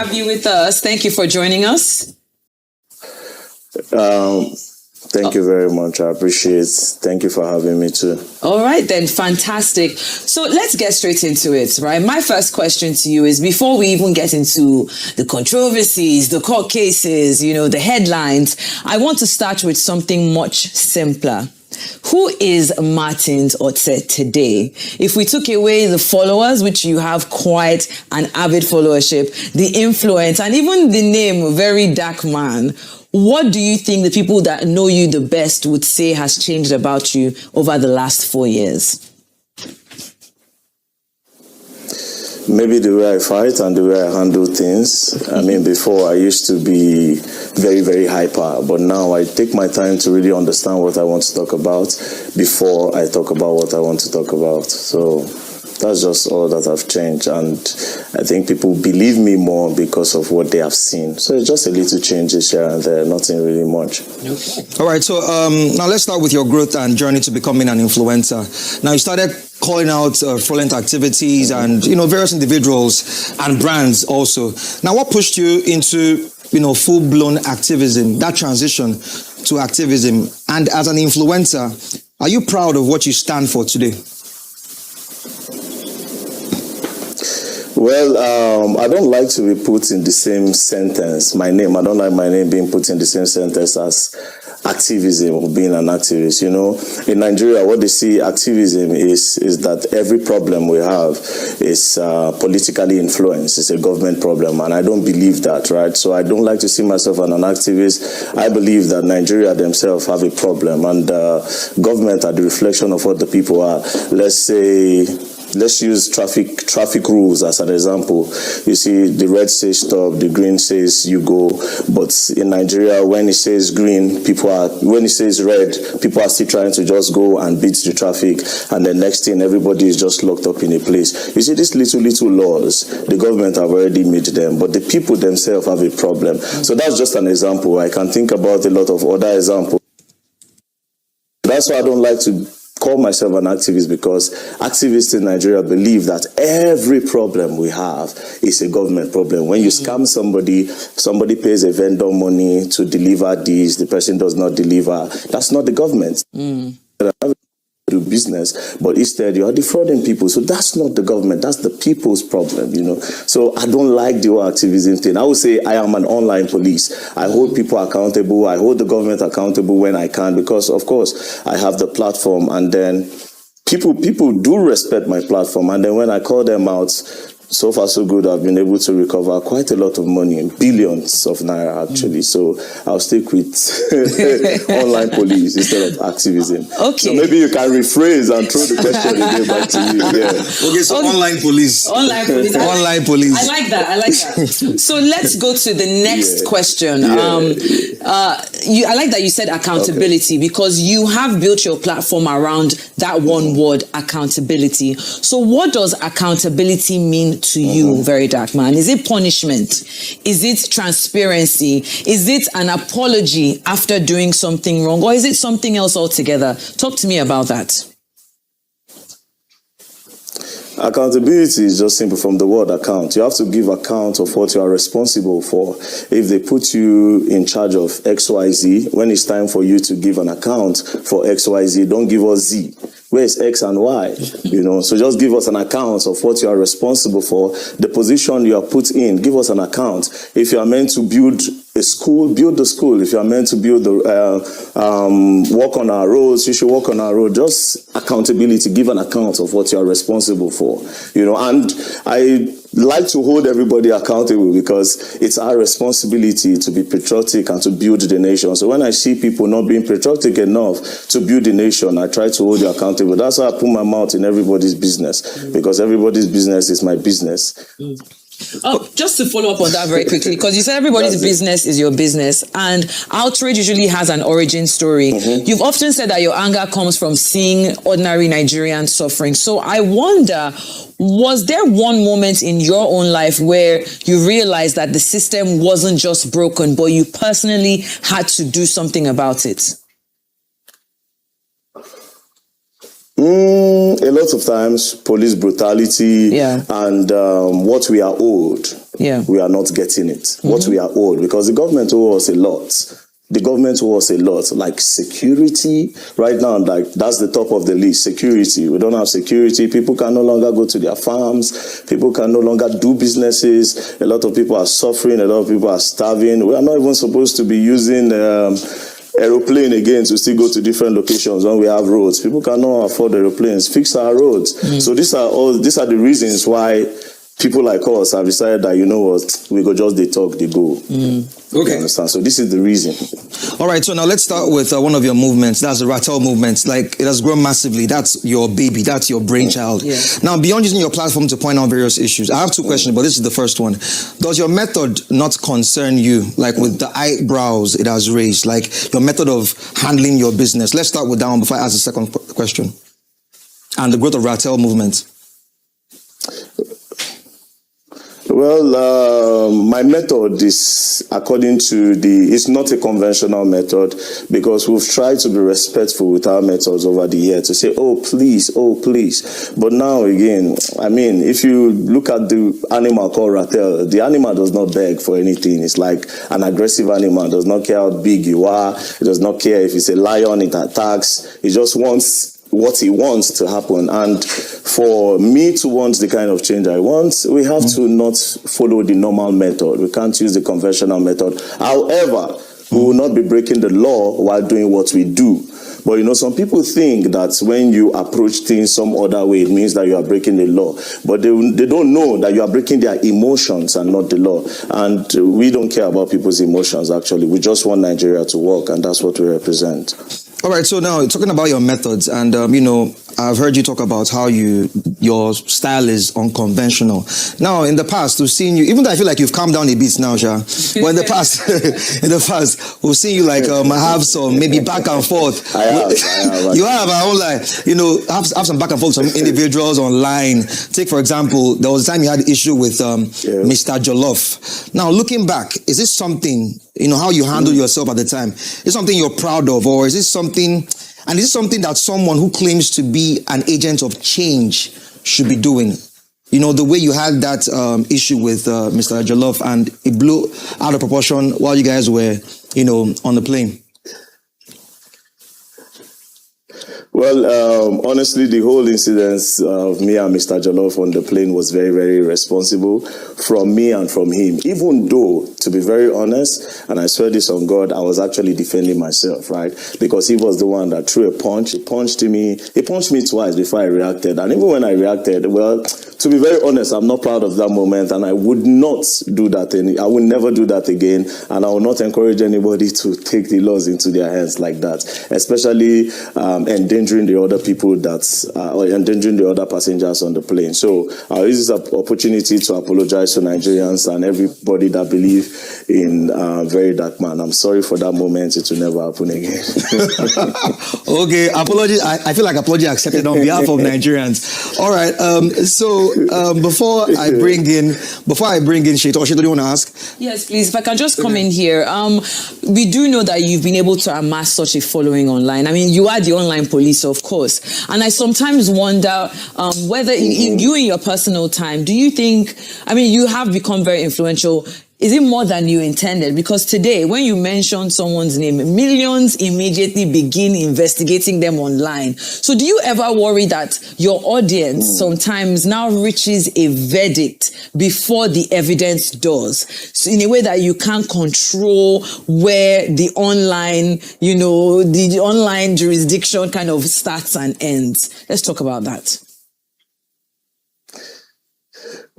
have you with us. Thank you for joining us. Thank you very much. I appreciate it. Thank you for having me too. All right, then. Fantastic. So let's get straight into it, right? My first question to you is, before we even get into the controversies, the court cases, the headlines, I want to start with something much simpler. Who is Martins Otse today? If we took away the followers, which you have quite an avid followership, the influence, and even the name, very dark man, what do you think the people that know you the best would say has changed about you over the last 4 years? Maybe the way I fight and the way I handle things. I mean, before I used to be very, very hyper, but now I take my time to really understand what I want to talk about before I talk about what I want to talk about. So that's just all that I've changed, and I think people believe me more because of what they have seen. So it's just a little changes here and there, nothing really much. Okay. All right, so now let's start with your growth and journey to becoming an influencer. Now you started calling out fraudulent activities and various individuals and brands also. Now, what pushed you into full-blown activism, that transition to activism? And as an influencer, are you proud of what you stand for today? Well, I don't like to be put in the same sentence. I don't like my name being put in the same sentence as activism or being an activist. In Nigeria, what they see activism is that every problem we have is politically influenced. It's a government problem, and I don't believe that, right? So I don't like to see myself as an activist. I believe that Nigeria themselves have a problem, and government are the reflection of what the people are. Let's use traffic rules as an example. You see, the red says stop, the green says you go. But in Nigeria, when it says green, when it says red, people are still trying to just go and beat the traffic. And the next thing, everybody is just locked up in a place. You see, these little laws, the government have already made them, but the people themselves have a problem. So that's just an example. I can think about a lot of other examples. That's why I don't like to call myself an activist, because activists in Nigeria believe that every problem we have is a government problem. When you scam somebody pays a vendor money to deliver this, the person does not deliver. That's not the government. Do business, but instead you are defrauding people. So that's not the government, that's the people's problem, So I don't like the whole activism thing. I would say I am an online police. I hold people accountable. I hold the government accountable when I can, because of course I have the platform, and then people do respect my platform, and then when I call them out, so far so good, I've been able to recover quite a lot of money, billions of naira actually. So I'll stick with online police instead of activism. Okay. So maybe you can rephrase and throw the question again back to you. Yeah. Okay, so online police. Online police. Online police. I like that. So let's go to the next question. I like that you said accountability, because you have built your platform around that one word, accountability. So what does accountability mean to you, very dark man? Is it punishment? Is it transparency? Is it an apology after doing something wrong? Or is it something else altogether? Talk to me about that. Accountability is just simple from the word account. You have to give account of what you are responsible for. If they put you in charge of XYZ, when it's time for you to give an account for XYZ, don't give us Z. Where is X and Y? So just give us an account of what you are responsible for, the position you are put in. Give us an account. If you are meant to build a school, build the school. If you are meant to build walk on our roads, you should walk on our road. Just accountability. Give an account of what you are responsible for. And I like to hold everybody accountable, because it's our responsibility to be patriotic and to build the nation. So when I see people not being patriotic enough to build the nation, I try to hold you accountable. That's why I put my mouth in everybody's business, because everybody's business is my business. Oh, just to follow up on that very quickly, because you said everybody's business is your business, and outrage usually has an origin story. You've often said that your anger comes from seeing ordinary Nigerians suffering. So I wonder, was there one moment in your own life where you realized that the system wasn't just broken, but you personally had to do something about it? A lot of times, police brutality and what we are owed, we are not getting it. What we are owed, because the government owes us a lot. The government owes us a lot, like security. Right now, like that's the top of the list, security. We don't have security. People can no longer go to their farms. People can no longer do businesses. A lot of people are suffering. A lot of people are starving. We are not even supposed to be using aeroplane again to still go to different locations when we have roads. People cannot afford aeroplanes. Fix our roads. So these are the reasons why people like us have decided that, you know what, we go just they talk, they go. Okay. You understand? So this is the reason. All right, so now let's start with one of your movements. That's the Rattle movement. Like, it has grown massively. That's your baby. That's your brainchild. Now, beyond using your platform to point out various issues, I have two questions, but this is the first one. Does your method not concern you? Like with the eyebrows it has raised, like your method of handling your business. Let's start with that one before I ask the second question. And the growth of Rattle movement. Well, my method is according to it's not a conventional method, because we've tried to be respectful with our methods over the year to say, oh, please. But now again, I mean, if you look at the animal called Rattle, the animal does not beg for anything. It's like an aggressive animal. It does not care how big you are. It does not care if it's a lion, it attacks. It just wants what he wants to happen. And for me to want the kind of change I want, we have to not follow the normal method. We can't use the conventional method. However, we will not be breaking the law while doing what we do. But you know, some people think that when you approach things some other way, it means that you are breaking the law. But they don't know that you are breaking their emotions and not the law. And we don't care about people's emotions, actually. We just want Nigeria to work, and that's what we represent. All right, so now talking about your methods, and you know, I've heard you talk about how your style is unconventional. Now, in the past, we've seen you, even though I feel like you've calmed down a bit now, Sha, but in the past, we've seen you like have some maybe back and forth. I have. You have, I won't lie. You know, have some back and forth with some individuals online. Take, for example, there was a time you had an issue with Mr. Jollof. Now, looking back, is this something, you know, how you handled yourself at the time? Is it something you're proud of, or is this something, and is it something that someone who claims to be an agent of change should be doing? You know, the way you had that issue with Mr. Jollof, and it blew out of proportion while you guys were, you know, on the plane. Well, honestly, the whole incident of me and Mr. Jollof on the plane was very, very responsible from me and from him. Even though, to be very honest, and I swear this on God, I was actually defending myself, right? Because he was the one that threw a punch. He punched me twice before I reacted. And even when I reacted, well, to be very honest, I'm not proud of that moment, and I would not do that. I will never do that again, and I will not encourage anybody to take the laws into their hands like that, especially endangering the other people or endangering the other passengers on the plane. So I'll use this opportunity to apologize to Nigerians and everybody that believe in very dark man. I'm sorry for that moment. It will never happen again. Okay, apology. I feel like apology accepted on behalf of Nigerians. All right. So before I bring in Sheto, do you want to ask? Yes, please. If I can just come in here. We do know that you've been able to amass such a following online. I mean, you are the online police, of course. And I sometimes wonder whether you in your personal time, do you think, I mean, you have become very influential. Is it more than you intended? Because today, when you mention someone's name, millions immediately begin investigating them online. So do you ever worry that your audience sometimes now reaches a verdict before the evidence does? So in a way that you can't control where the online, you know, the online jurisdiction kind of starts and ends. Let's talk about that.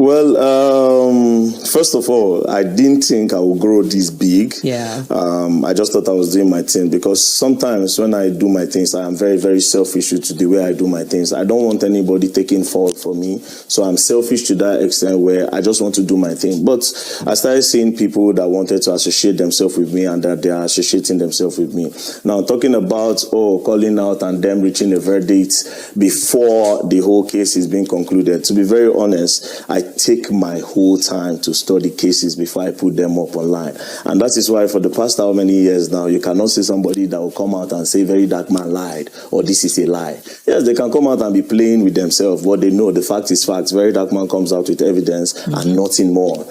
Well, first of all, I didn't think I would grow this big. Yeah. I just thought I was doing my thing, because sometimes when I do my things, I am very, very selfish to the way I do my things. I don't want anybody taking fault for me. So I'm selfish to that extent where I just want to do my thing. But I started seeing people that wanted to associate themselves with me, and that they are associating themselves with me. Now, talking about, calling out and them reaching a verdict before the whole case is being concluded. To be very honest, I take my whole time to study cases before I put them up online. And that is why for the past how many years now, you cannot see somebody that will come out and say very dark man lied or this is a lie. Yes, they can come out and be playing with themselves. What they know, the fact is facts. Very dark man comes out with evidence and nothing more,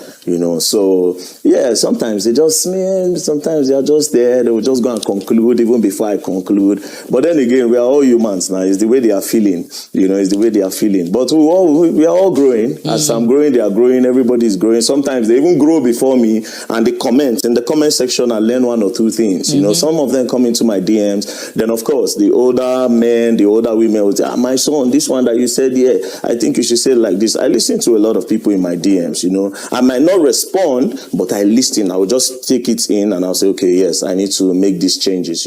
So, yeah, sometimes they just, sometimes they are just there. They will just go and conclude even before I conclude. But then again, we are all humans now. It's the way they are feeling, it's the way they are feeling. But we are all growing. As I'm growing, they are growing. Everybody is growing. Sometimes they even grow before me and they comment. In the comment section, I learn one or two things. Some of them come into my DMs. Then, of course, the older men, the older women will say, my son, this one that you said, yeah, I think you should say it like this. I listen to a lot of people in my DMs, I might not respond, but I listen. I will just take it in and I'll say, okay, yes, I need to make these changes,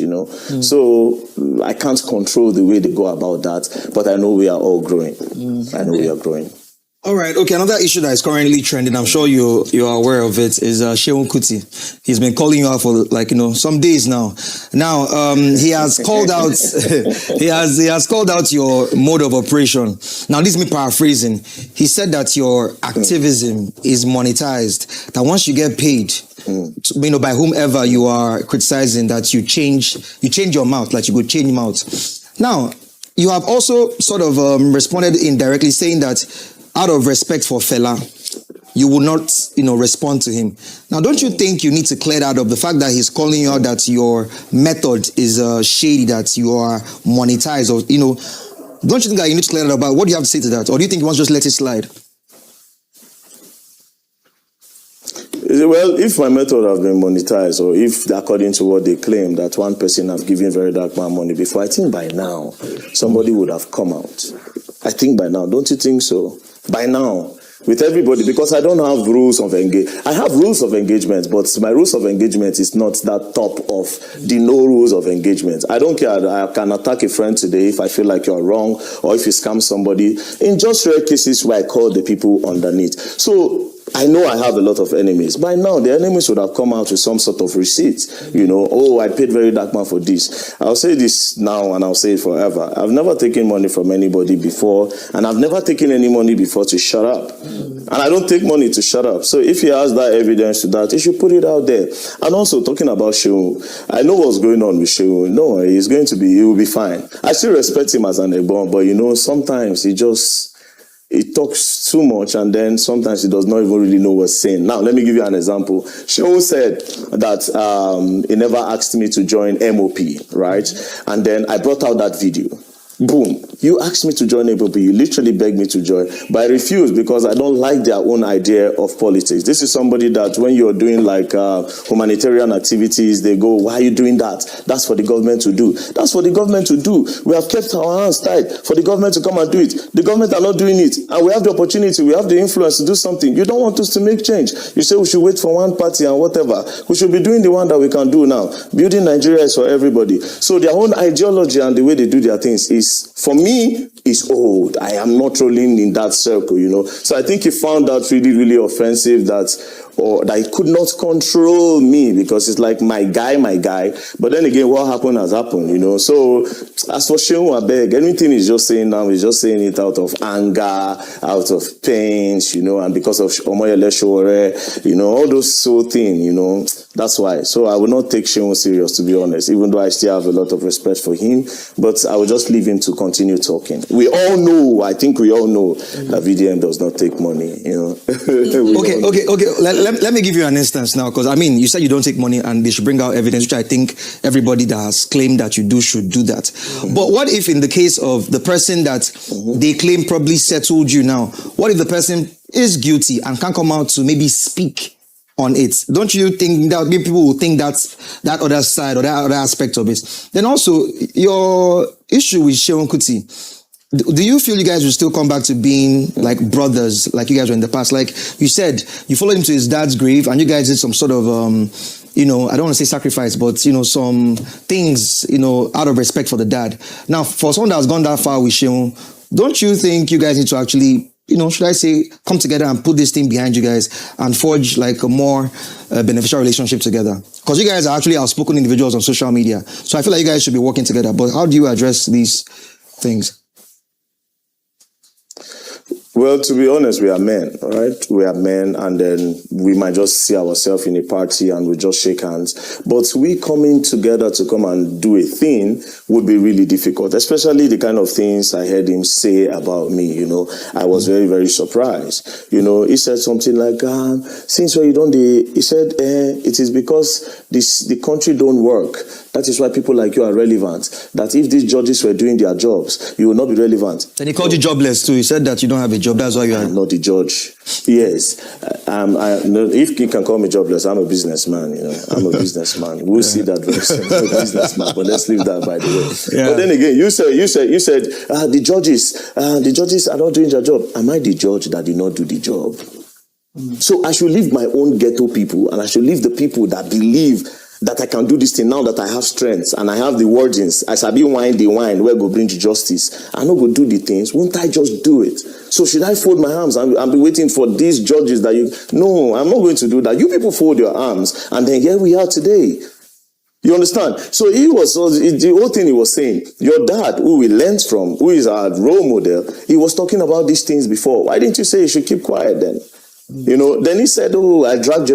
So I can't control the way they go about that, but I know we are all growing. I know we are growing. All right. Okay. Another issue that is currently trending, I'm sure you are aware of it, is Seun Kuti. He's been calling you out for some days now. Now, he has called out, he has called out your mode of operation. Now, this is me paraphrasing. He said that your activism is monetized. That once you get paid, by whomever you are criticizing, that you change your mouth, like you could change mouth. Now, you have also sort of responded indirectly, saying that out of respect for Fela, you will not, respond to him. Now, don't you think you need to clear that up? The fact that he's calling you out that your method is shady, that you are monetized, or don't you think that you need to clear that up? What do you have to say to that, or do you think you want to just let it slide? Well, if my method has been monetized, or if according to what they claim that one person has given very dark man money before, I think by now somebody would have come out. I think by now, don't you think so? By now, with everybody, because I don't have rules of engagement. I have rules of engagement, but my rules of engagement is not that top of the no rules of engagement. I don't care. I can attack a friend today if I feel like you're wrong, or if you scam somebody. In just rare cases where I call the people underneath. So I know I have a lot of enemies. By now, the enemies would have come out with some sort of receipt. I paid very dark man for this. I'll say this now and I'll say it forever. I've never taken money from anybody before, and I've never taken any money before to shut up. And I don't take money to shut up. So if he has that evidence to that, he should put it out there. And also, talking about Seun, I know what's going on with Seun. No, he will be fine. I still respect him as an Egbon, but sometimes he talks too much, and then sometimes he does not even really know what's saying. Now, let me give you an example. Seun said that he never asked me to join MOP, right? And then I brought out that video. Boom. You asked me to join MOP. You literally begged me to join. But I refused because I don't like their own idea of politics. This is somebody that when you're doing like humanitarian activities, they go, why are you doing that? That's for the government to do. That's for the government to do. We have kept our hands tight for the government to come and do it. The government are not doing it. And we have the opportunity, we have the influence to do something. You don't want us to make change. You say we should wait for one party and whatever. We should be doing the one that we can do now. Building Nigeria is for everybody. So their own ideology and the way they do their things for me, is old. I am not rolling in that circle, So I think he found that really, really offensive that he could not control me because it's like my guy. But then again, what happened has happened, So as for Seun, I beg, anything he's just saying now, he's just saying it out of anger, out of pain, and because of Omoyele Sowore, all those sort of things, That's why. So I will not take Seun serious, to be honest, even though I still have a lot of respect for him. But I will just leave him to continue talking. I think we all know that VDM does not take money, Okay. Let me give you an instance now, because you said you don't take money and they should bring out evidence, which I think everybody that has claimed that you do should do that. But what if in the case of the person that they claim probably settled you now, what if the person is guilty and can't come out to maybe speak on it? Don't you think that maybe people will think that's that other side or that other aspect of it? Then also, your issue with Seun Kuti, do you feel you guys will still come back to being like brothers, like you guys were in the past? Like you said, you followed him to his dad's grave and you guys did some sort of, I don't want to say sacrifice, but, some things, out of respect for the dad. Now, for someone that has gone that far with Seun, don't you think you guys need to actually, should I say, come together and put this thing behind you guys and forge like a more beneficial relationship together? Because you guys are actually outspoken individuals on social media. So I feel like you guys should be working together. But how do you address these things? Well, to be honest, we are men, right? We are men, and then we might just see ourselves in a party and we just shake hands. But we coming together to come and do a thing would be really difficult, especially the kind of things I heard him say about me. I was very, very surprised. He said something like, since you don't, he said, it is because the country don't work. That is why people like you are relevant. That if these judges were doing their jobs, you will not be relevant. And he called you jobless too. He said that you don't have a job. That's why you are not the judge. Yes. If you can call me jobless, I'm a businessman. I'm a businessman. We'll see that very soon. I'm a businessman, but let's leave that by the way. Yeah. But then again, you said the judges are not doing their job. Am I the judge that did not do the job? So I should leave my own ghetto people, and I should leave the people that believe that I can do this thing now that I have strength and I have the wordings. I shall be wine the wine where go bring justice. I not go do the things. Won't I just do it? So should I fold my arms and be waiting for these judges that No, I'm not going to do that. You people fold your arms, and then here we are today. You understand? So the whole thing he was saying, your dad, who we learned from, who is our role model, he was talking about these things before. Why didn't you say you should keep quiet then? Then he said, I dragged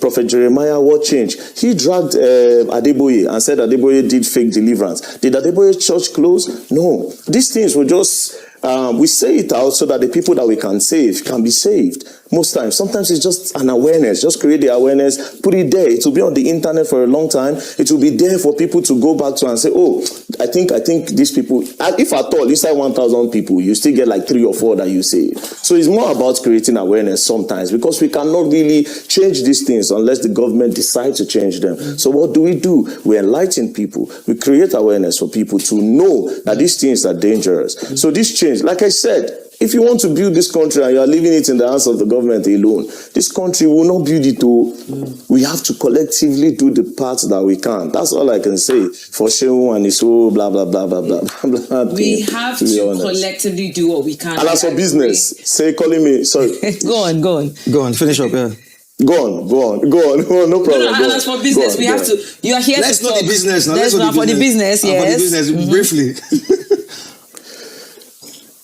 Prophet Jeremiah, what changed? He dragged Adeboye and said Adeboye did fake deliverance. Did Adeboye church close? No. These things were just, we say it out so that the people that we can save can be saved. Most times. Sometimes it's just an awareness. Just create the awareness, put it there. It will be on the internet for a long time. It will be there for people to go back to and say, I think these people, if at all, inside 1,000 people, you still get like 3 or 4 that you save. So it's more about creating awareness sometimes, because we cannot really change these things unless the government decides to change them. So what do? We enlighten people. We create awareness for people to know that these things are dangerous. So this change, like I said, if you want to build this country and you are leaving it in the hands of the government alone, this country will not build it. We have to collectively do the part that we can. That's all I can say for Shehu and his whole blah, blah, blah, blah, blah, blah. We have to collectively do what we can. And as for business, calling me, sorry. Go on, finish up, yeah. Go on. No problem. No, and as for business, we have to, you are here Let's to know talk. the business now. Let's know for the business, yes. For the business, briefly.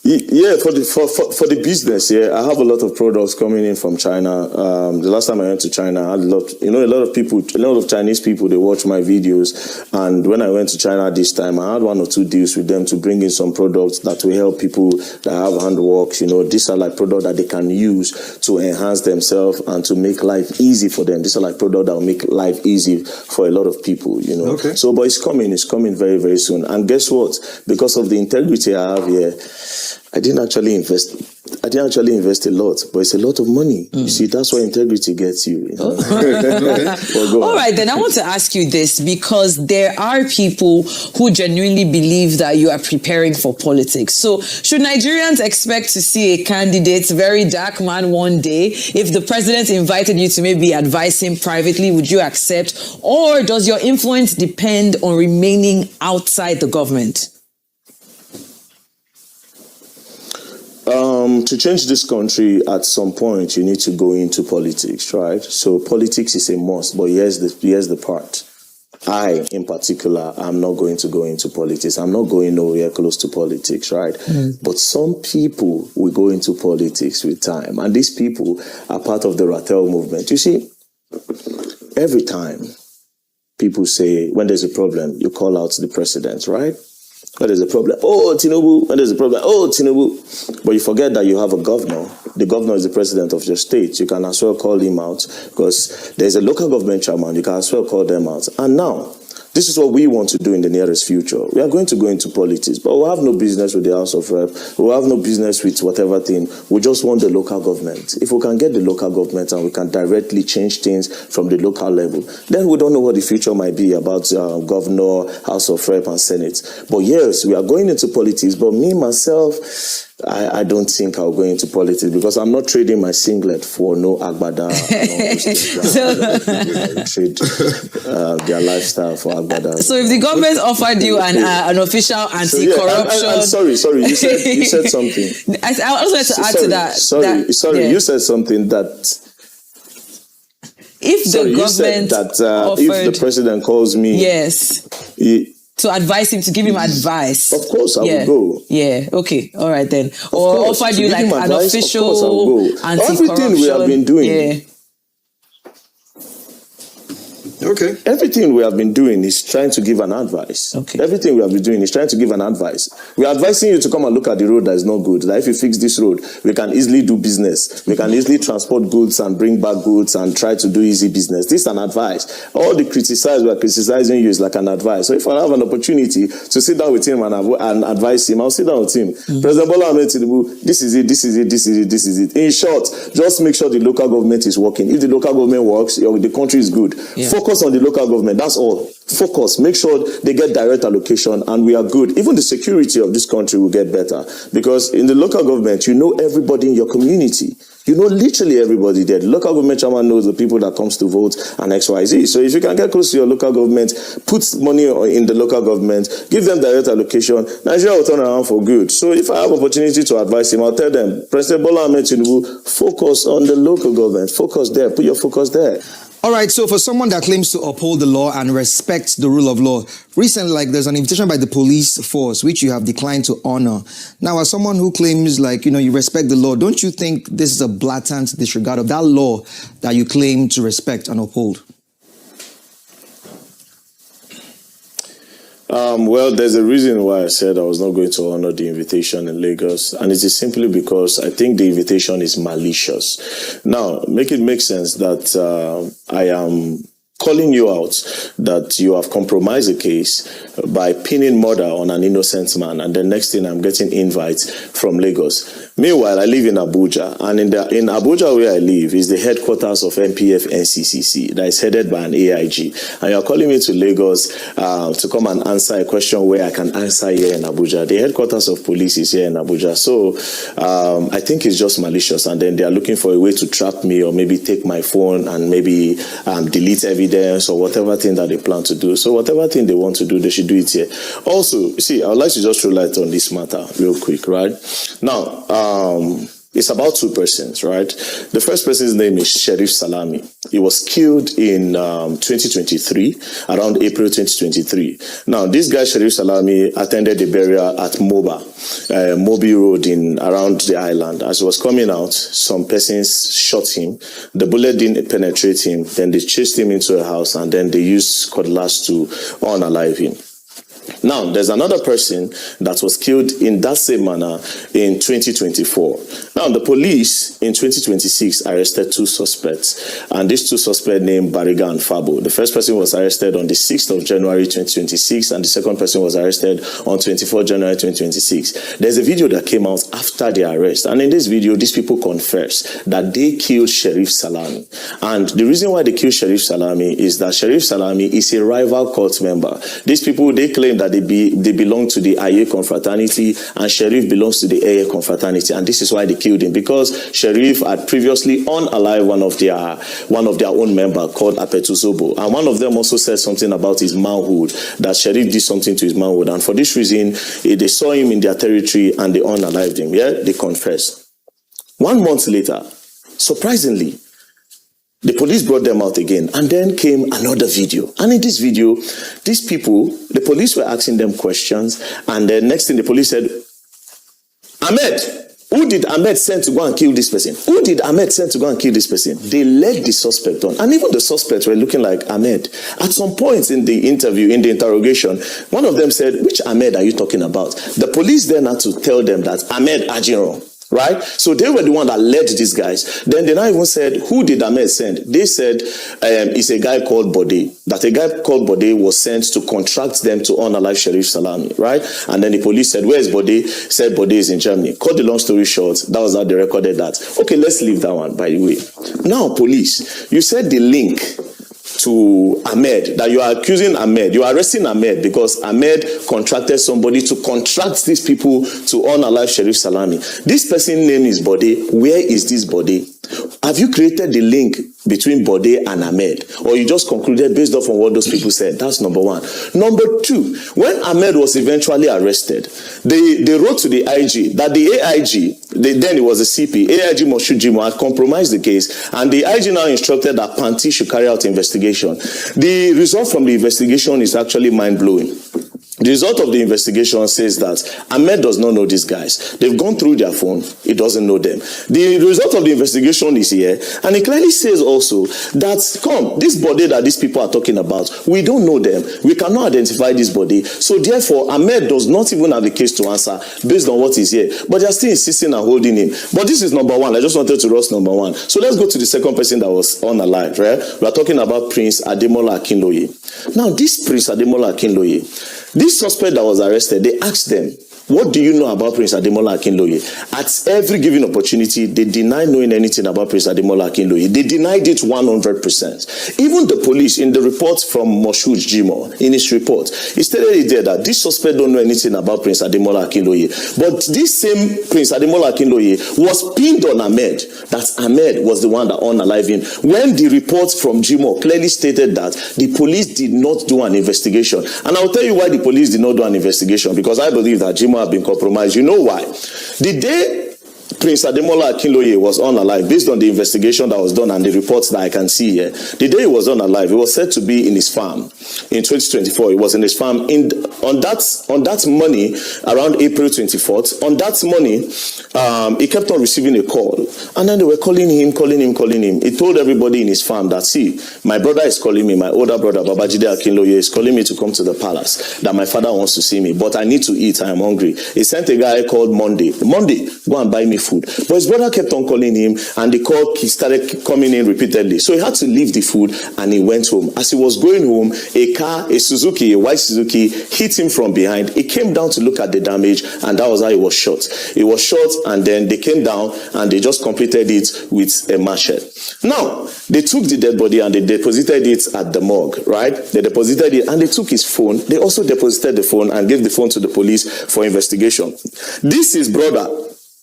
Yeah, for the business, I have a lot of products coming in from China. The last time I went to China, I had a lot of Chinese people, they watch my videos. And when I went to China this time, I had 1 or 2 deals with them to bring in some products that will help people that have handworks. These are like products that they can use to enhance themselves and to make life easy for them. These are like products that will make life easy for a lot of people, Okay. So, but it's coming very, very soon. And guess what? Because of the integrity I have here, I didn't actually invest a lot, but it's a lot of money. You see, that's why integrity gets you. All right, then I want to ask you this, because there are people who genuinely believe that you are preparing for politics. So should Nigerians expect to see a candidate, very dark man one day? If the president invited you to maybe advise him privately, would you accept? Or does your influence depend on remaining outside the government? To change this country, at some point, you need to go into politics, right? So politics is a must, but here's the part. I, in particular, I'm not going to go into politics. I'm not going nowhere close to politics, right? But some people will go into politics with time. And these people are part of the Rattel movement. You see, every time people say, when there's a problem, you call out the president, right? When there's a problem, Tinubu. When there's a problem, Tinubu. But you forget that you have a governor. The governor is the president of your state. You can as well call him out, because there's a local government chairman. You can as well call them out. And now, this is what we want to do in the nearest future. We are going to go into politics, but we'll have no business with the House of Rep. We'll have no business with whatever thing. We just want the local government. If we can get the local government and we can directly change things from the local level, then we don't know what the future might be about governor, House of Rep, and Senate. But yes, we are going into politics. But me, myself, I don't think I'll go into politics, because I'm not trading my singlet for no agbada. Trade their lifestyle for agbada. So if the government offered you an official anti-corruption... I'm sorry, you said something. I also like to add to that. Sorry, you said something that... If the government offered, if the president calls me... Yes. to advise him, to give him advice. Of course, I will go. Yeah, okay, all right then. Of Or course, offered to you give like him an advice, of official course I will go. anti-corruption. Everything we have been doing. Yeah. Okay. Everything we have been doing is trying to give an advice. Okay. Everything we have been doing is trying to give an advice. We are advising you to come and look at the road that is not good. That if you fix this road, we can easily do business. We can easily transport goods and bring back goods and try to do easy business. This is an advice. All the criticize we are criticizing you is like an advice. So if I have an opportunity to sit down with him and advise him, I'll sit down with him. President Bola Ahmed Tinubu, this is it, this is it, this is it, this is it. In short, just make sure the local government is working. If the local government works, the country is good. Yeah. Focus on the local government. That's all. Focus. Make sure they get direct allocation and we are good. Even the security of this country will get better. Because in the local government, you know everybody in your community. You know literally everybody there. The local government chairman knows the people that comes to vote and XYZ. So if you can get close to your local government, put money in the local government, give them direct allocation, Nigeria will turn around for good. So if I have opportunity to advise him, I'll tell them, President Bola Ahmed Tinubu, focus on the local government. Focus there. Put your focus there. All right, so for someone that claims to uphold the law and respect the rule of law, recently, like, there's an invitation by the police force, which you have declined to honor. Now, as someone who claims, like, you respect the law, don't you think this is a blatant disregard of that law that you claim to respect and uphold? Well, there's a reason why I said I was not going to honor the invitation in Lagos, and it is simply because I think the invitation is malicious. Now, make it make sense that I am calling you out that you have compromised the case by pinning murder on an innocent man, and the next thing I'm getting invites from Lagos. Meanwhile, I live in Abuja, and in Abuja where I live is the headquarters of MPF NCCC that is headed by an AIG, and you're calling me to Lagos to come and answer a question where I can answer here in Abuja. The headquarters of police is here in Abuja, so I think it's just malicious, and then they are looking for a way to trap me or maybe take my phone and maybe delete evidence or whatever thing that they plan to do. So whatever thing they want to do, they should do it here. Also, see, I would like to just throw light on this matter real quick, right? Now, it's about two persons, right? The first person's name is Sheriff Salami. He was killed in 2023, around April 2023. Now, this guy, Sheriff Salami, attended the burial at Mobi Road around the island. As he was coming out, some persons shot him. The bullet didn't penetrate him. Then they chased him into a house, and then they used cutlass to unalive him. Now, there's another person that was killed in that same manner in 2024. Now, the police in 2026 arrested two suspects, and these two suspects named Bariga and Fabo. The first person was arrested on the 6th of January 2026, and the second person was arrested on 24th January 2026. There's a video that came out after the arrest, and in this video, these people confess that they killed Sheriff Salami. And the reason why they killed Sheriff Salami is that Sheriff Salami is a rival cult member. These people, they claim that they belong to the Aye confraternity, and Sheriff belongs to the Aye confraternity, and this is why they killed him, because Sheriff had previously unalived one of their own member called Apetu Zobo, and one of them also said something about his manhood, that Sheriff did something to his manhood, and for this reason they saw him in their territory and they unalived him. Yeah, they confessed. 1 month later, surprisingly, the police brought them out again, and then came another video. And in this video, these people, the police were asking them questions, and the next thing the police said, Ahmed, who did Ahmed send to go and kill this person? Who did Ahmed send to go and kill this person? They led the suspect on, and even the suspects were looking like Ahmed. At some point in the interview, in the interrogation, one of them said, which Ahmed are you talking about? The police then had to tell them that Ahmed Ajinro. Right? So they were the one that led these guys. Then they now even said, who did Ahmed send? They said, it's a guy called Bode. That a guy called Bode was sent to contract them to unalive Sheriff Salami. Right? And then the police said, where is Bode? Said Bode is in Germany. Cut the long story short, that was how they recorded that. Okay, let's leave that one, by the way. Now, police, you said the link to Ahmed, that you are accusing Ahmed, you are arresting Ahmed because Ahmed contracted somebody to contract these people to unalive Sheriff Salami. This person's name is Bode. Where is this Bode? Have you created the link between Bode and Ahmed, or you just concluded based off on what those people said? That's number one. Number two, when Ahmed was eventually arrested, they wrote to the IG that the AIG, then it was the CP, AIG Moshujimo, had compromised the case, and the IG now instructed that Panti should carry out investigation. The result from the investigation is actually mind-blowing. The result of the investigation says that Ahmed does not know these guys. They've gone through their phone. He doesn't know them. The result of the investigation is here. And it clearly says also that, this body that these people are talking about, we don't know them. We cannot identify this body. So therefore, Ahmed does not even have a case to answer based on what is here. But they're still insisting and holding him. But this is number one. I just wanted to roast number one. So let's go to the second person that was unalive, right? We are talking about Prince Ademola Akinloye. Now, this Prince Ademola Akinloye, this suspect that was arrested, they asked them, what do you know about Prince Ademola Akinloye? At every given opportunity, they deny knowing anything about Prince Ademola Akinloye. They denied it 100%. Even the police, in the report from Moshood Jimoh, in his report, he stated it there that this suspect don't know anything about Prince Ademola Akinloye. But this same Prince Ademola Akinloye was pinned on Ahmed, that Ahmed was the one that unalived him. When the report from Jimoh clearly stated that the police did not do an investigation. And I'll tell you why the police did not do an investigation, because I believe that Jimoh have been compromised. You know why? The day Prince Ademola Akinloye was unalive, based on the investigation that was done and the reports that I can see here, the day he was unalive, he was said to be in his farm. In 2024, he was in his farm. On that money, around April 24th, on that money, he kept on receiving a call. And then they were calling him. He told everybody in his farm that, see, my brother is calling me, my older brother, Babajide Akinloye, is calling me to come to the palace, that my father wants to see me, but I need to eat, I am hungry. He sent a guy called Monday, go and buy me food. But his brother kept on calling him, and the call started coming in repeatedly. So he had to leave the food, and he went home. As he was going home, a car, a white Suzuki, hit him from behind. He came down to look at the damage, and that was how he was shot. He was shot, and then they came down, and they just completed it with a machete. Now, they took the dead body, and they deposited it at the morgue, right? They deposited it, and they took his phone. They also deposited the phone and gave the phone to the police for investigation. This is brother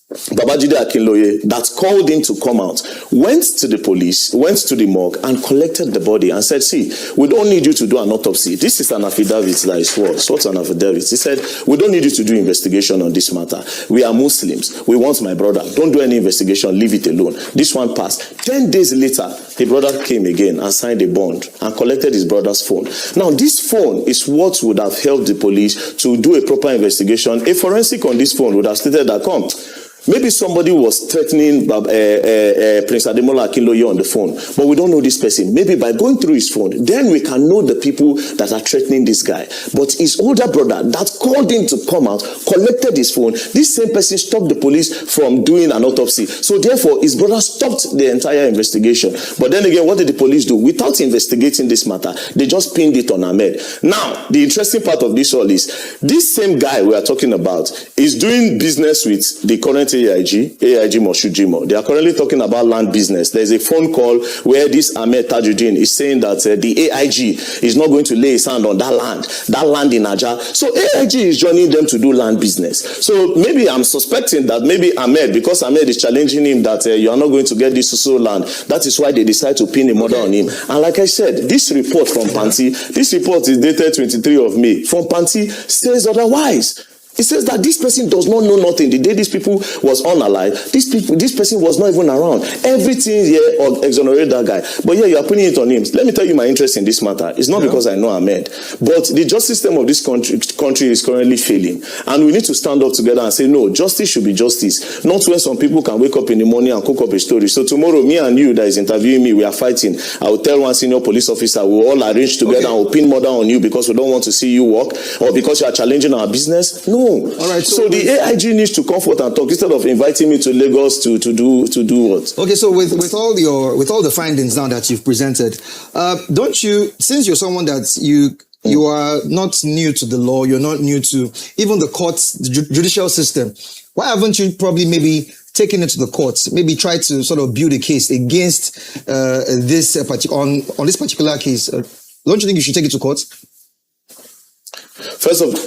Babajide Akinloye that called him to come out, went to the police, went to the morgue and collected the body and said, see, we don't need you to do an autopsy. This is an affidavit that is false. What's an affidavit? He said, we don't need you to do investigation on this matter. We are Muslims. We want my brother. Don't do any investigation. Leave it alone. This one passed. 10 days later, the brother came again and signed a bond and collected his brother's phone. Now, this phone is what would have helped the police to do a proper investigation. A forensic on this phone would have stated that, maybe somebody was threatening Prince Ademola Akinloye on the phone, but we don't know this person. Maybe by going through his phone, then we can know the people that are threatening this guy. But his older brother that called him to come out, collected his phone, this same person stopped the police from doing an autopsy. So therefore, his brother stopped the entire investigation. But then again, what did the police do? Without investigating this matter, they just pinned it on Ahmed. Now, the interesting part of this all is, this same guy we are talking about is doing business with the current AIG Moshood Jimoh. They are currently talking about land business. There's a phone call where this Ahmed Tajuddin is saying that the AIG is not going to lay his hand on that land in Aja. So AIG is joining them to do land business. So maybe I'm suspecting that maybe Ahmed, because Ahmed is challenging him that you are not going to get this land, that is why they decide to pin a murder on him. And like I said, this report from Panti, this report is dated 23 of May. From Panti says otherwise. It says that this person does not know nothing. The day these people was unalive, this person was not even around. Everything here exonerate that guy. But yeah, you are putting it on him. Let me tell you my interest in this matter. It's not because I know Ahmed, but the justice system of this country is currently failing. And we need to stand up together and say, no, justice should be justice. Not when some people can wake up in the morning and cook up a story. So tomorrow, me and you that is interviewing me, we are fighting. I will tell one senior police officer, we will all arrange together and we'll pin murder on you because we don't want to see you work or because you are challenging our business. No. All right. So the AIG needs to come forth and talk instead of inviting me to Lagos to do what? Okay. So with all the findings now that you've presented, don't you, since you're someone that you are not new to the law, you're not new to even the courts, the judicial system, why haven't you probably maybe taken it to the courts, maybe try to sort of build a case against this particular case? Don't you think you should take it to court? First of all,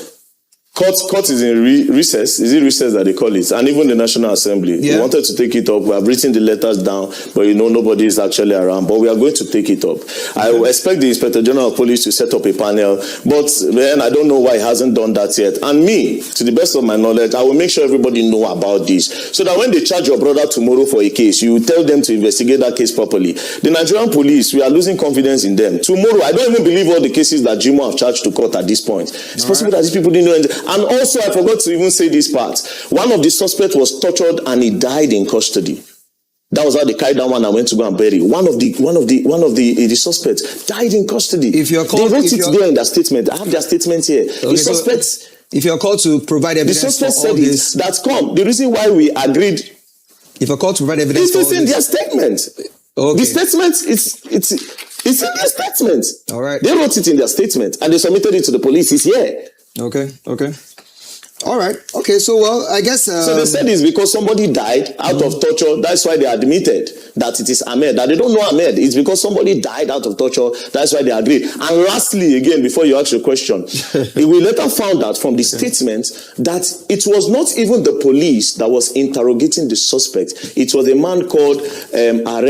Court is in recess. Is it recess that they call it? And even the National Assembly. Yeah. We wanted to take it up. We have written the letters down, but nobody is actually around. But we are going to take it up. I will expect the Inspector General of Police to set up a panel, but then I don't know why he hasn't done that yet. And me, to the best of my knowledge, I will make sure everybody know about this, so that when they charge your brother tomorrow for a case, you tell them to investigate that case properly. The Nigerian police, we are losing confidence in them. Tomorrow, I don't even believe all the cases that Jimo have charged to court at this point. It's possible that these people didn't know anything. And also, I forgot to even say this part. One of the suspects was tortured and he died in custody. That was how they carried that one and went to go and bury. One of the suspects died in custody. If you're called, they wrote it there in their statement. I have their statement here. Okay, the suspects. If you're called to provide evidence, the suspect for said all this, that's come. The reason why we agreed. If you're called to provide evidence, It's in their statement. Okay. The statement it's in their statement. All right. They wrote it in their statement and they submitted it to the police. It's here. Okay. All right. Okay. So, well, I guess. So they said it's because somebody died out of torture. That's why they admitted that it is Ahmed. That they don't know Ahmed. It's because somebody died out of torture. That's why they agreed. And lastly, again, before you ask your question, we later found out from the statement that it was not even the police that was interrogating the suspect. It was a man called Are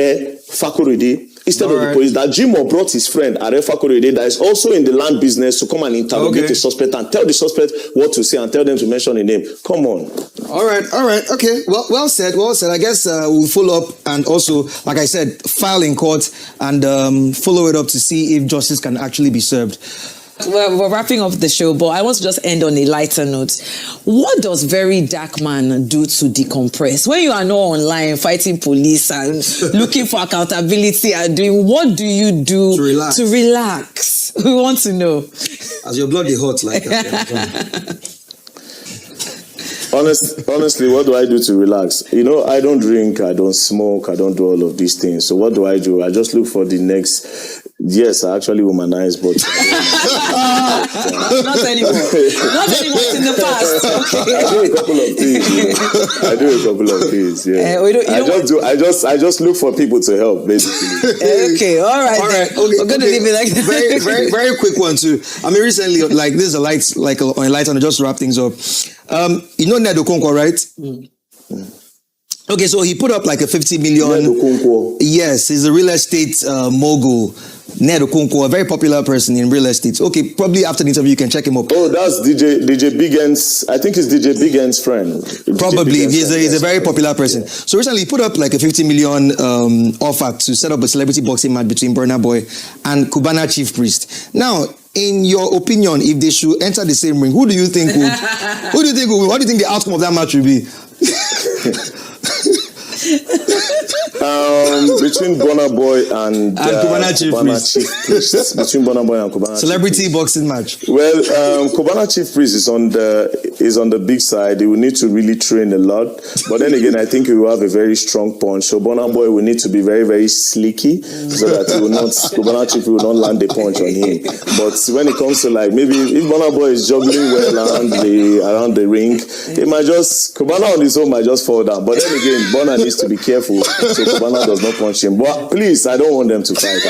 Fakorede. Instead of the police, that Jimo brought his friend Arefa Korede, that is also in the land business, to come and interrogate the suspect and tell the suspect what to say and tell them to mention a name. Come on. All right. Okay. Well said. I guess we'll follow up and also, like I said, file in court and follow it up to see if justice can actually be served. We're wrapping up the show, but I want to just end on a lighter note. What does very dark man do to decompress? When you are not online fighting police and looking for accountability and doing, what do you do to relax? We want to know. As your blood is hot, like Honestly, what do I do to relax? I don't drink, I don't smoke, I don't do all of these things. So what do? I just look for the next. Yes, I actually womanize, but not anymore. Not anymore. It's in the past. Okay. I do a couple of things. Yeah. I just look for people to help, basically. Okay, all right. Okay. We're going to leave it like that. Very, very quick one too. I mean, recently, like this is a light, like on a light, and just wrap things up. You know Ned Okonkwo, right? Okay, so he put up like a 50 million. Ned Okonkwo. Yes, he's a real estate mogul. Ned Okonkwo, a very popular person in real estate. Okay, probably after the interview you can check him up. Oh, that's DJ Big N's. I think it's DJ Big N's friend. Probably, he's a very popular person. So recently he put up like a 50 million offer to set up a celebrity boxing match between Burna Boy and Cubana Chief Priest. Now, in your opinion, if they should enter the same ring, who do you think would? What do you think the outcome of that match will be? Between Burna Boy and Cubana Chief Priest. Between Burna Boy and Cubana celebrity Chief boxing match. Well, Cubana Chief Priest is on the big side. He will need to really train a lot. But then again, I think he will have a very strong punch. So Burna Boy will need to be very, very slicky so that Cubana Chief will not land a punch on him. But when it comes to like maybe if Burna Boy is juggling well around the ring, it might just Cubana on his own might just fall down. But then again, Burna needs to be careful so Cubana does not punch him. But please, I don't want them to fight.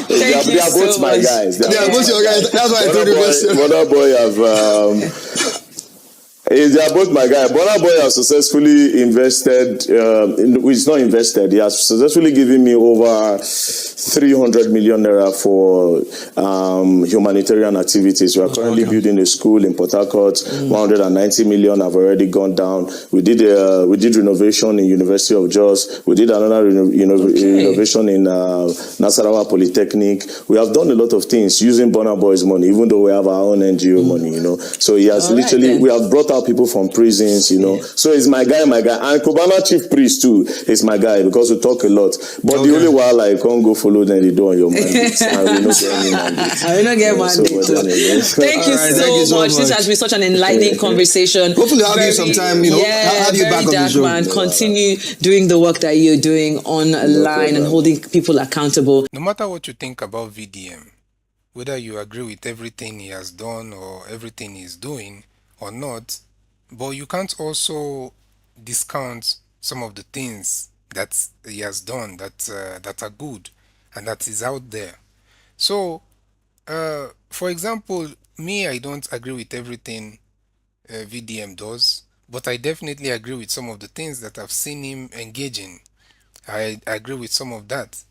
They are both my guys. They are both your guys. That's why I told you question. Burna Boy have. They are both my guys. Burna Boy has successfully invested. He's not invested. He has successfully given me over 300 million naira for humanitarian activities. We are currently building a school in Port Harcourt. 190 million have already gone down. We did renovation in University of Jos. We did another renovation in Nasarawa Polytechnic. We have done a lot of things using Burna Boy's money, even though we have our own NGO money. So he has we have brought out people from prisons. So he's my guy, and Cubana Chief Priest too is my guy because we talk a lot. But the only while I can't go follow them, they do on your mandate. I will not get any mandate. I will not get mandate. Thank you so much. This has been such an enlightening conversation. Hopefully I'll have you sometime, have you back on the show. Man. Continue doing the work that you're doing online and holding people accountable. No matter what you think about VDM, whether you agree with everything he has done or everything he's doing or not, but you can't also discount some of the things that he has done that are good and that is out there. So For example, me, I don't agree with everything VDM does, but I definitely agree with some of the things that I've seen him engage in. I agree with some of that.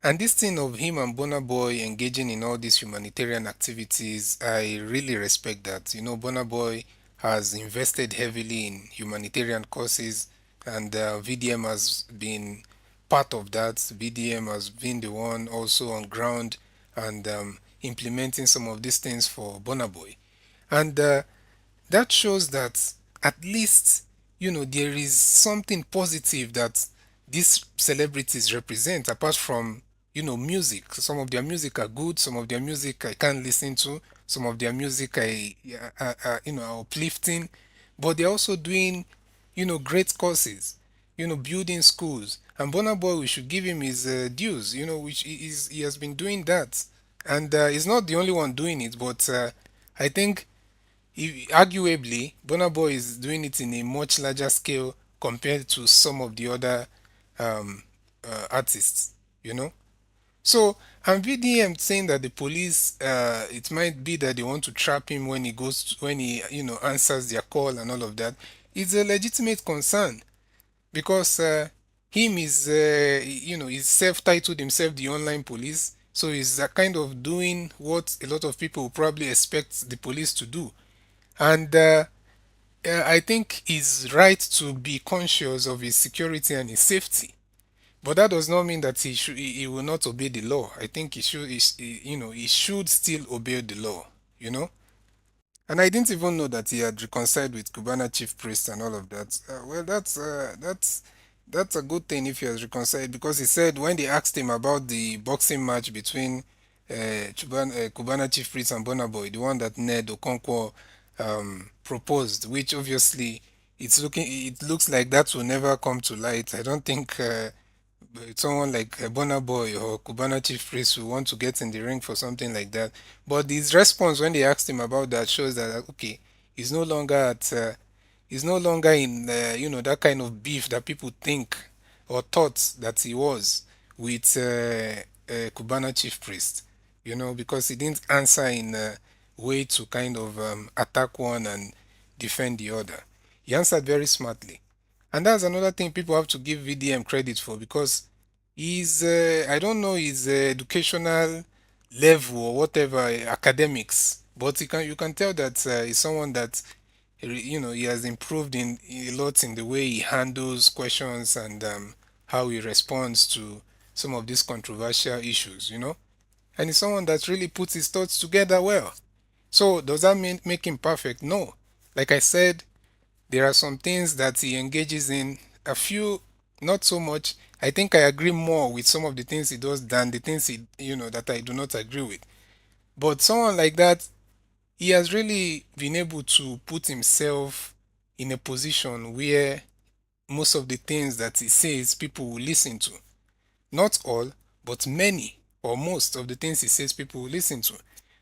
And this thing of him and Burna Boy engaging in all these humanitarian activities, I really respect that. You know, Burna Boy has invested heavily in humanitarian causes, and VDM has been part of that. VDM has been the one also on ground and implementing some of these things for Burna Boy. And that shows that at least there is something positive that these celebrities represent apart from music. Some of their music are good, some of their music I can't listen to, some of their music are uplifting, but they're also doing great causes, building schools. And Burna Boy, we should give him his dues, which he has been doing that. And he's not the only one doing it, but I think arguably, Burna Boy is doing it in a much larger scale compared to some of the other artists, you know. So, and VDM saying that the police, it might be that they want to trap him when when he, answers their call and all of that. It's a legitimate concern because him is, he's self-titled himself the online police. So he's kind of doing what a lot of people will probably expect the police to do. And I think he's right to be conscious of his security and his safety. But that does not mean that he will not obey the law. I think he should still obey the law, you know. And I didn't even know that he had reconciled with Cubana chief priest and all of that. Well, that's a good thing if he has reconciled, because he said when they asked him about the boxing match between Cubana chief priest and Burna Boy, the one that Ned Okonkwo proposed, which obviously it looks like that will never come to light. I don't think someone like Burna Boy or Cubana Chief Priest will want to get in the ring for something like that. But his response when they asked him about that shows that okay, he's no longer at he's no longer in that kind of beef that people think or thought that he was with Cubana Chief Priest. Because he didn't answer in a way to kind of attack one and defend the other. He answered very smartly. And that's another thing people have to give VDM credit for, because he's, I don't know his educational level or whatever, academics, but you can tell that he's someone that, he has improved in a lot in the way he handles questions and how he responds to some of these controversial issues. And he's someone that really puts his thoughts together well. So does that mean make him perfect? No. Like I said, there are some things that he engages in, a few, not so much. I think I agree more with some of the things he does than the things that I do not agree with. But someone like that, he has really been able to put himself in a position where most of the things that he says people will listen to. Not all, but many or most of the things he says people will listen to.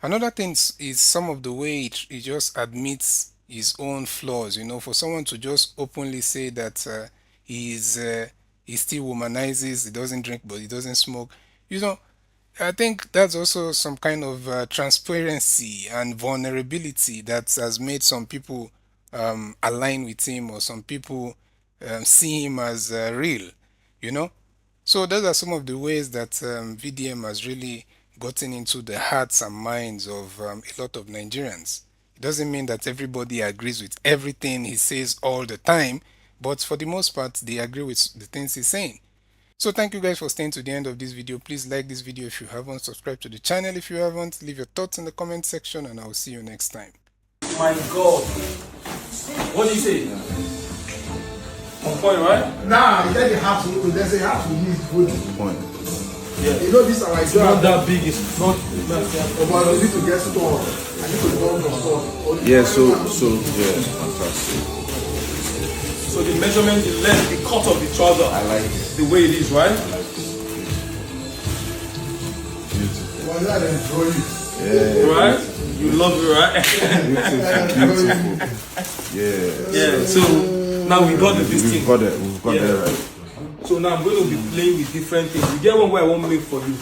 Another thing is some of the way he just admits his own flaws. For someone to just openly say that he still womanizes, he doesn't drink, but he doesn't smoke. I think that's also some kind of transparency and vulnerability that has made some people align with him, or some people see him as real, you know. So those are some of the ways that VDM has really gotten into the hearts and minds of a lot of Nigerians. It doesn't mean that everybody agrees with everything he says all the time, but for the most part, they agree with the things he's saying. So thank you guys for staying to the end of this video. Please like this video if you haven't, subscribe to the channel if you haven't, leave your thoughts in the comment section, and I'll see you next time. My God. What do you say? On point, right? Nah, then you have to, there's a have to use good point. Yeah. This are like it's not that big, it's not but you need to get store. I need to go to store. Yeah, so yeah, fantastic. So the measurement, the length, the cut of the trouser. I like it. The way it is, right? Beautiful. Well, that enjoy it. Yeah. Right? You love it, right? Beautiful. Yeah. Yeah, so now we got this thing. We've got it right. So now I'm going to be playing with different things. You get one where I won't make for you.